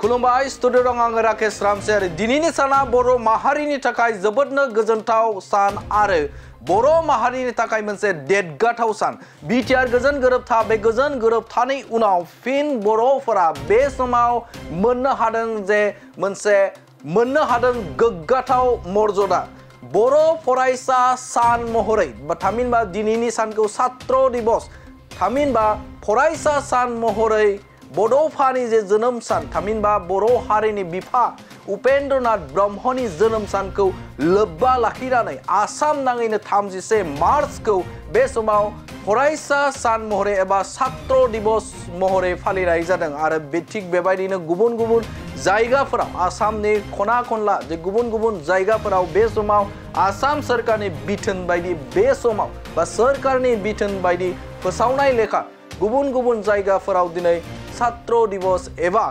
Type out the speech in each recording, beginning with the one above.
खुलुमबाय स्टुडिअ दं आङो राकेश रामसियारि। दिनैनि साना बर' माहारिनि थाखाय जोबोदनो गोजोनथाव सान आरो बर' माहारिनि थाखाय मोनसे देरगाथाव सान। बिटिआर गोजोन गोरोबथा बे गोजोन गोरोबथानि उनाव फिन बर'फोरा बे समाव मोननो हादों गोग्गाथाव मर्यादा। बर' फरायसा सान महरै थामहिनबा दिनैनि सानखौ छात्र दिवस थामहिनबा फरायसा सान महरै बड'फानि जे जोनोम सान थामहिनबा बर' हारिनि बिफा उपेन्द्रनाथ ब्रह्मनि जोनोम सानखौ लोब्बा लाखिनानै आसाम नाङैनो 31 मार्चखौ बे समाव फरायसा सान महरै एबा छात्र दिवस महरै फालिनाय जादों आरो थिग बेबायदिनो गुबुन गुबुन जायगाफोराव आसामनि खना खनला जे गुबुन गुबुन जायगाफोराव बे समाव आसाम सोरखारनि बिथोन बायदि बे समाव बा सोरखारनि बिथोन बायदि फोसावनाय लेखा गुबुन गुबुन जायगाफोराव दिनै छात्र दिवस एबा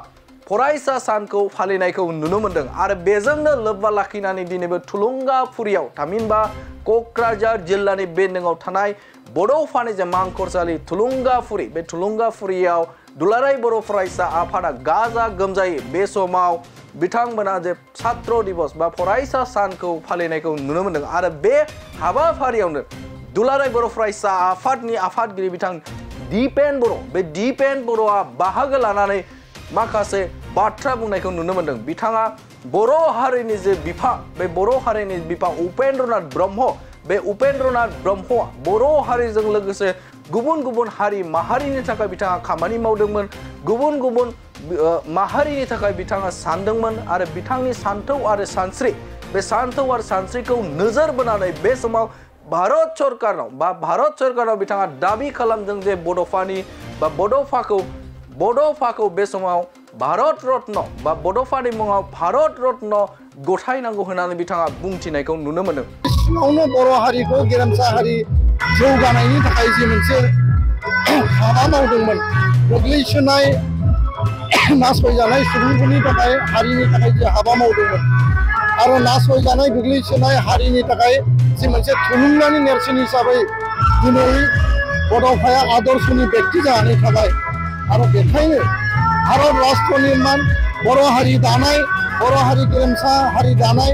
फरायसा सानखौ फालिनायखौ नुनो मोनदों आरो बेजोंनो लोब्बा लाखिनानै दिनैबो थुलुंगाफुरियाव थामहिनबा क'क्राझार जिल्लानि बेन्दोङाव थानाय बड'फानि जे मांखरसालि थुलुंगाफुरि बे थुलुंगाफुरियाव दुलाराय बर' फरायसा आफादा गाजा गोमजायै बे समाव बिथांमोना जे छात्र दिवस बा फरायसा सानखौ फालिनायखौ नुनो मोनदों आरो बे हाबाफारियावनो दुलाराय बर' फरायसा आफादनि आफादगिरि बिथां दिपेन बर' बे दिपेन बर'आ बाहागो लानानै माखासे बाथ्रा बुंनायखौ नुनो मोनदों। बिथाङा बर' हारिनि जे बिफा बे बर' हारिनि बिफा उपेन्द्रनाथ ब्रह्म बे उपेन्द्रनाथ ब्रह्मआ बर' हारिजों लोगोसे गुबुन गुबुन हारि माहारिनि थाखाय बिथाङा खामानि मावदोंमोन, गुबुन गुबुन माहारिनि थाखाय बिथाङा सानदोंमोन आरो बिथांनि सान्थौ आरो सानस्रि बे सान्थौ आरो सानस्रिखौ नोजोर बोनानै बे समाव भारत सरकारनाव बिथाङा दाबि खालामदों जे बड'फाखौ बे समाव भारत रत्न बा बड'फानि मुङाव भारत रत्न गथायनांगौ होननानै बिथाङा बुंथिनायखौ नुनो मोनदों। सिगाङावनो बर' हारिखौ गेरेमसा हारि जौगानायनि थाखाय जि मोनसे हाबा मावदोंमोन, गोग्लैसोनाय नासयजानाय सुबुंफोरनि थाखाय हारिनि थाखाय जि हाबा मावदोंमोन आरो नासयजानाय गोग्लैसोनाय हारिनि थाखाय जि मोनसे थुलुंगानि नेरसोन हिसाबै दिनै बड'फाया आदर्शनि बेक्ति जानानै थाबाय आरो बेखायनो भारत राष्ट्र निर्माण बर' हारि दानाय बर' हारि गेरेमसा हारि दानाय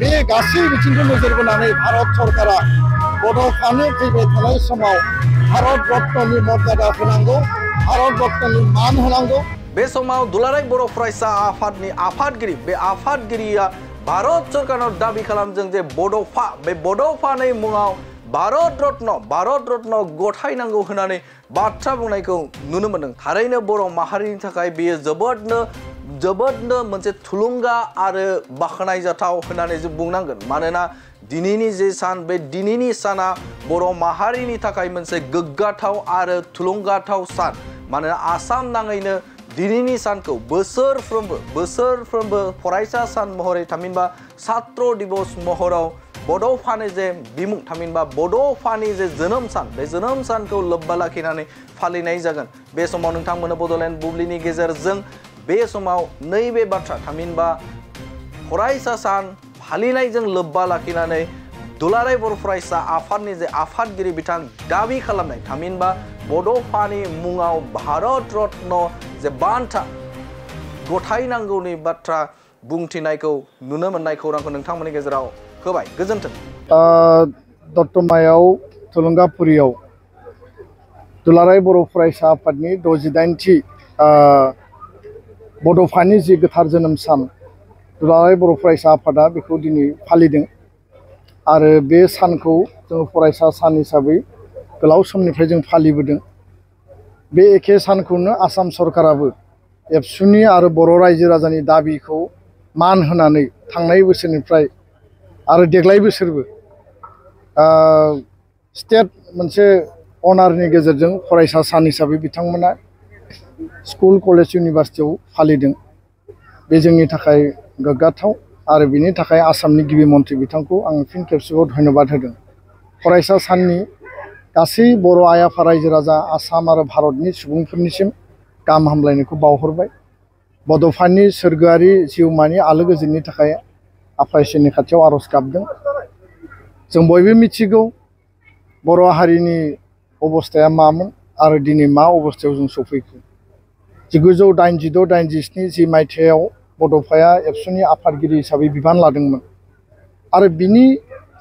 बे गासै बिथिंखौ नोजोर बोनानै भारत सरकारा बड'फानो फैबाय थानाय समाव भारत रत्ननि मर्यादा होनांगौ, भारत रत्ननि मान होनांगौ। बे समाव दुलाराय बर' फरायसा आफादनि आफादगिरि बे आफादगिरिया भारत सरकारनाव दाबि खालामदों जे बे बड'फानि मुङाव भारत रत्न गथायनांगौ होननानै बाथ्रा बुंनायखौ नुनो मोनदों। थारैनो बर' माहारिनि थाखाय बेयो जोबोदनो मोनसे थुलुंगा आरो बाख्नायजाथाव होननानै जों बुंनांगोन। मानोना दिनैनि जे सान बे दिनैनि साना बर' माहारिनि थाखाय मोनसे गोग्गाथाव आरो थुलुंगाथाव सान। मानोना आसाम नाङैनो दिनैनि सानखौ बोसोरफ्रोमबो फरायसा सान महरै थामहिनबा छात्र दिवस महराव बड'फानि जे बिमुं थामहिनबा बड'फानि जे जोनोम सान बे जोनोम सानखौ लोब्बा लाखिनानै फालिनाय जागोन। बे समाव नोंथांमोना बड'लेण्ड बुब्लिनि गेजेरजों बे समाव नैबे बाथ्रा थामहिनबा फरायसा सान फालिनायजों लोब्बा लाखिनानै दुलाराय बर' फरायसा आफादनि जे आफादगिरि बिथां दाबि खालामनाय थामहिनबा बड'फानि मुङाव भारत रत्न जे बान्था गथायनांगौनि बाथ्रा बुंथिनायखौ नुनो मोननाय खौरांखौ नोंथांमोननि गेजेराव होबाय। गोजोन्थों। दतमायाव थुलुंगाफुरियाव दुलाराय बर' फरायसा आफादनि 68थि बड'फानि जि गोथार जोनोम सान दुलाराय बर' फरायसा आफादा बेखौ दिनै फालिदों आरो बे सानखौ जोङो फरायसा सान हिसाबै गोलाव समनिफ्राय जों फालिबोदों। बे एखे सानखौनो आसाम सरकाराबो एबसुनि आरो बर' रायजो राजानि दाबिखौ मान होनानै थांनाय बोसोरनिफ्राय आरो देग्लाय बोसोरबो स्टेट मोनसे अनारनि गेजेरजों फरायसा सान हिसाबै बिथांमोना स्कुल कलेज इउनिभारसिटियाव फालिदों। बे जोंनि थाखाय गोग्गाथाव आरो बिनि थाखाय आसामनि गिबि मन्थ्रि बिथांखौ आं फिन खेबसेबाव धन्यबाद होदों। फरायसा साननि गासै बर' आइ आफा रायजो राजा आसाम आरो भारतनि सुबुंफोरनिसिम गाहाम हामलायनायखौ बावहरबाय। बड'फानि सोरगोआरि जिउमानि आलो गोजोननि थाखाय आफा इसोरनि खाथियाव आर'ज गाबदों। जों बयबो मिथिगौ बर' हारिनि अबस्थाया मामोन आरो दिनै मा अबस्थायाव जों सफैखो। 1986-87 जि मायथाइयाव बड'फाया एबसुनि आफादगिरि हिसाबै बिबान लादोंमोन आरो बिनि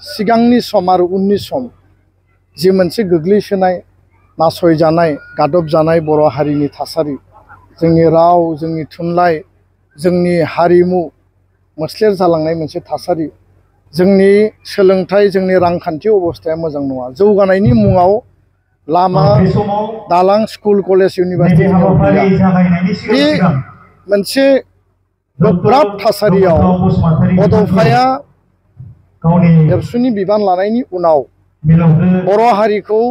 सिगांनि सम आरो उननि सम जि मोनसे गोग्लैसोनाय नासयजानाय गादबजानाय बर' हारिनि थासारि जोंनि राव जोंनि थुनलाइ जोंनि हारिमु मोस्लेर जालांनाय मोनसे थासारि जोंनि सोलोंथाइ जोंनि रांखान्थि अबस्थाया मोजां नङा जौगानायनि मुङाव लामा दालां स्कुल कलेज इउनिभार्सिटि बे मोनसे गोब्राब थासारियाव बड'फाया एबसुनि बिबान लानायनि उनाव बर' हारिखौ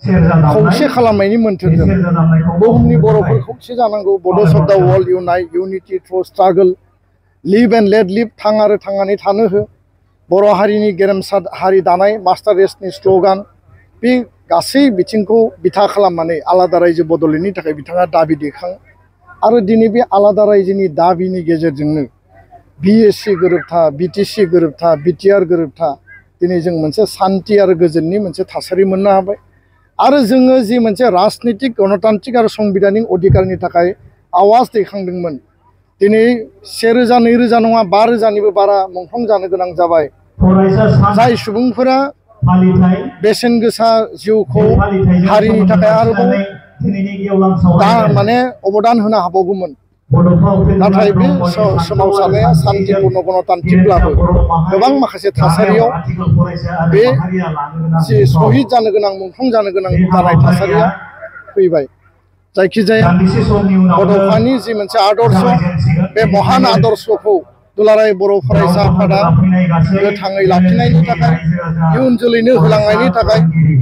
खौसे खालामनायनि मोन्थोरजों बुहुमनि बर'फोर खौसे जानांगौ Bodos of the world unite unity through struggle live and let live थां आरो थांनानै थानो हो बर' हारिनि गेरेमसा हारि दानाय मास्टार रेसनि स्ल'गान बे गासै बिथिंखौ बिथा खालामनानै आलादा रायजो बड'लेण्डनि थाखाय बिथाङा दाबि दैखाङो आरो दिनै बे आलादा रायजोनि दाबिनि गेजेरजोंनो बिएससि गोरोबथा बिटिसि गोरोबथा बिटिआर गोरोबथा दिनै जों मोनसे सान्थि आरो गोजोननि मोनसे थासारि मोननो हाबाय आरो जोङो जि मोनसे राजनितिक गणतान्त्रिक आरो संबिधानिक अधिकारनि थाखाय आवाज दैखांदोंमोन दिनै 1000 2000 नङा 5000निबो बारा मुंख्लं जानो गोनां जाबाय जाय सुबुंफोरा बेसेन गोसा जिउखौ हारिनि थाखाय आरोबाव माने अबदान होनो हाबावगौमोन नाथाय बे सोमावसारनाया सान्तिपूर्ण गणतान्त्रिकब्लाबो गोबां माखासे थासारियाव बे जि शहीद जानो गोनां मुंख्लं जानो गोनां जानाय थासारिया फैबाय जायखिजाया बड'फानि जि मोनसे आदर्श बे महान आदर्शखौ दुलाराय बर' फरायसा आफादा गोथाङै लाखिनायनि थाखाय इयुन जोलैनो होलांनायनि थाखाय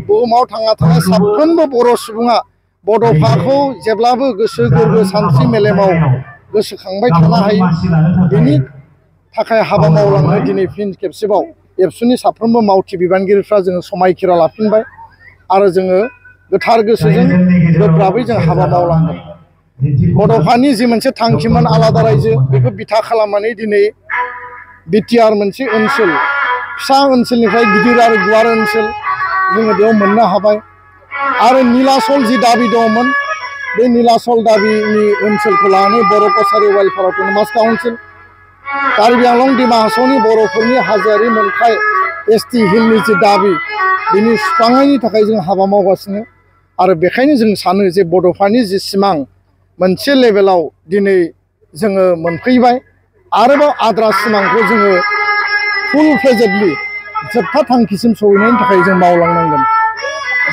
बुहुमाव थांना थानाय साफ्रोमबो बर' सुबुङा बड'फाखौ जेब्लाबो गोसो गोरबो सानस्रि मेलेमाव गोसोखांबाय थानो हायो बेनि थाखाय हाबा मावलांनो दिनै फिन खेबसेबाव एबसुनि साफ्रोमबो मावथि बिबानगिरिफ्रा जोङो समायखिरा लाफिनबाय आरो जोङो गोथार गोसोजों गोब्राबै जों हाबा मावलांगोन बड'फानि जि मोनसे थांखिमोन आलादा रायजो बेखौ बिथा खालामनानै दिनै बिटिआर मोनसे ओनसोल फिसा ओनसोलनिफ्राय गिदिर आरो गुवार ओनसोल जोङो बेयाव मोननो हाबाय आरो नीलाचल जि दाबि दंमोन बे नीलाचल दाबिनि ओनसोलखौ लानानै Bodo' Kachari welfare autonomous council Karbi Anglong Dima हासावनि बर'फोरनि हाजोआरि मोनथाय एसटि हिलनि जि दाबि बिनि सुस्रांनायनि थाखाय जों हाबा मावगासिनो आरो बेखायनो जों सानो जे बड'फानि जि सिमां मोनसे लेभेलाव दिनै जोङो मोनफैबाय आरोबाव आद्रा सिमांखौ जोङो फुल फ्लेजेडलि जोबथा थांखिसिम सहैनायनि थाखाय जों मावलांनांगोन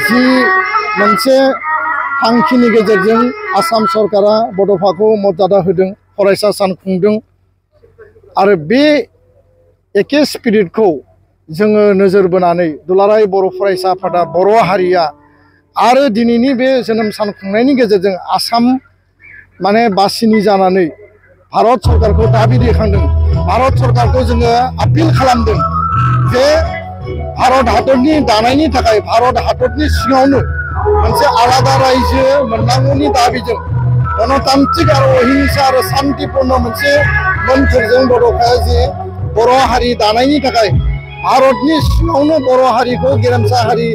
जि मोनसे थांखिनि गेजेरजों आसाम सरकारा बड'फाखौ मर्यादा होदों फरायसा सान खुंदों आरो बे एखे स्पिरिटखौ जोङो नोजोर बोनानै दुलाराय बर' फरायसा आफादा बर' हारिया आरो दिनैनि बे जोनोम सान खुंनायनि गेजेरजों आसाम माने बासिनि जानानै भारत सरकारखौ दाबि दैखांदों भारत सरकारखौ जोङो आपिल खालामदों जे भारत हादरनि दानायनि थाखाय भारत हादरनि सिङावनो मोनसे आलादा रायजो मोननांगौनि दाबिजों गणतान्त्रिक आरो अहिंसा आरो शान्तिपूर्ण मोनसे मोन्थोरजों बड'फाया जे बर' हारि दानायनि थाखाय भारतनि सिङावनो बर' हारिखौ गेरेमसा हारि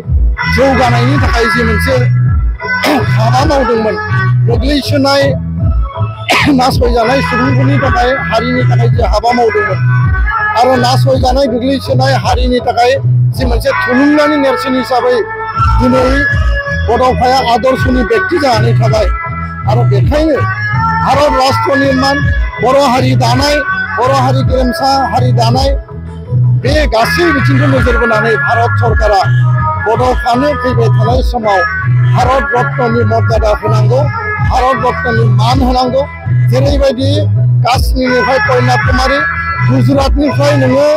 जौगानायनि थाखाय जे मोनसे हाबा मावदोंमोन गोग्लैसोनाय नासयजानाय सुबुंफोरनि थाखाय हारिनि थाखाय जे हाबा मावदोंमोन आरो नासयजानाय गोग्लैसोनाय हारिनि थाखाय जि मोनसे थुलुंगानि नेरसोन हिसाबै दिनै बड'फाया आदर्शनि बेक्ति जानानै थाबाय आरो बेखायनो भारत राष्ट्र निर्माण बर' हारि दानाय बर' हारि गेरेमसा हारि दानाय बे गासै बिथिंखौ नोजोर बोनानै भारत सरकारा बड'फानो फैबाय थानाय समाव भारत रत्ननि मर्यादा होनांगौ भारत रत्ननि मान होनांगौ जेरैबायदि काश्मीरनिफ्राय कन्याकुमारी गुजरातनिफ्राय नोङो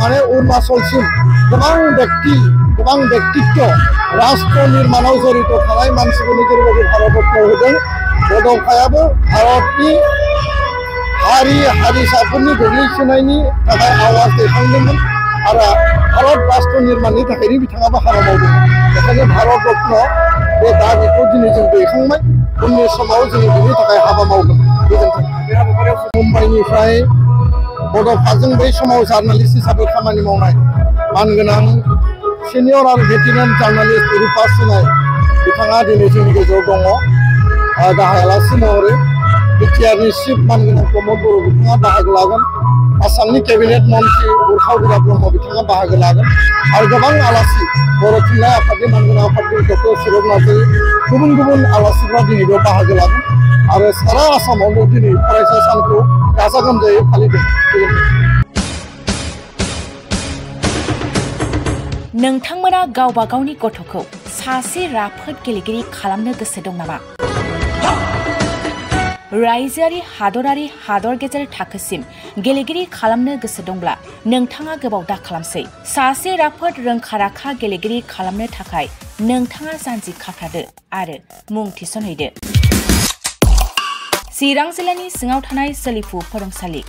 माने अरुणाचलसिम गोबां व्यक्तित्व राष्ट्र निर्माणाव जड़ित थानाय मानसिफोरनि जेरैबायदि भारत रत्न होदों बड'फायाबो भारतनि हारि हारिसाफोरनि गोग्लैसोनायनि थाखाय आवाज दैखांदोंमोन आरो भारत राष्ट्र निर्माणनि थाखायनो बिथाङाबो हाबा मावदोंमोन बेखायनो भारत रत्न बे दाबिखौ दिनै जों दैखांबाय उननि समाव जोङो बेनि थाखाय हाबा मावगोन गोजोन्थों मुम्बाइनिफ्राय बड'फाजों बै समाव जार्नालिस्ट हिसाबै खामानि मावनाय मानगोनां सिनियर आरो भेटेरान जार्नालिस्ट रुपा सिनाय बिथाङा दिनै जोंनि गेजेराव दङ गाहाय आलासि महरै बिटिआरनि चिफ मानगोनां प्रमद बर' बिथाङा बाहागो लागोन आसामनि केबिनेट मन्त्रि उरखाव ब्रह्म बिथाङा बाहागो लागोन आरो गोबां आलासि बर' थुनलाइ आफादनि मानगोनां आफादगिरि डक्टर सुरभ नार्जारि गुबुन गुबुन आलासिफ्रा दिनै बेयाव बाहागो लागोन आरो सारा आसामावनो दिनै फरायसा सानखौ गाजा गोमजायै फालिदों। नोंथांमोना गावबा गावनि गथ'खौ सासे राफोद गेलेगिरि खालामनो गोसो दं नामा? रायजोआरि हादरारि हादर गेजेर थाखोसिम गेलेगिरि खालामनो गोसो दंब्ला नोंथाङा गोबाव दा खालामसै। सासे राफोद रोंखा-राखा गेलेगिरि खालामनो थाखाय नोंथाङा जानजि खाफ्रादो आरो मुं थिसनहैदो। चिरां जिल्लानि सिङाव थानाय सोलिफु फोरोंसालि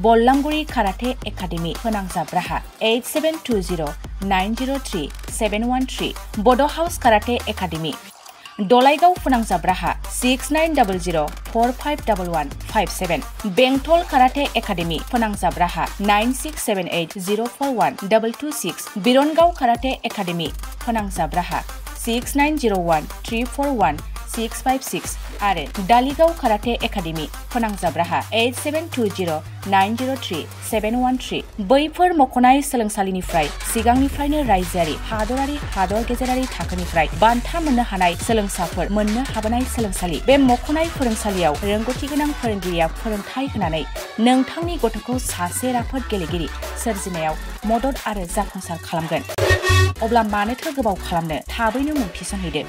बल्लामगुरि काराटे एकाडेमि फोनांजाब राहा 8720903713 बड' हाउस काराटे एकाडेमि दलाइगाव फोनांजाब राहा 6900451157 बेंटल काराटे एकाडेमि फोनांजाब राहा 9678041226 बिरनगाव काराटे एकाडेमि फोनांजाब राहा 6901341656 आरो दालिगाव काराटे एकाडेमि फोनांजाब राहा 8720903713 बैफोर मख'नाय सोलोंसालिनिफ्राय सिगांनिफ्रायनो रायजोआरि हादरारि हादर गेजेरारि थाखोनिफ्राय बान्था मोननो हानाय सोलोंसाफोर मोननो हाबोनाय सोलोंसालि। बे मख'नाय फोरोंसालियाव रोंगौथि गोनां फोरोंगिरिया फोरोंथाय होनानै नोंथांनि गथ'खौ सासे राफोद गेलेगिरि सोरजिनायाव मदद आरो जाफुंसार खालामगोन। अब्ला मानोथो गोबाव खालामनो, थाबैनो मुं थिसनहैदो।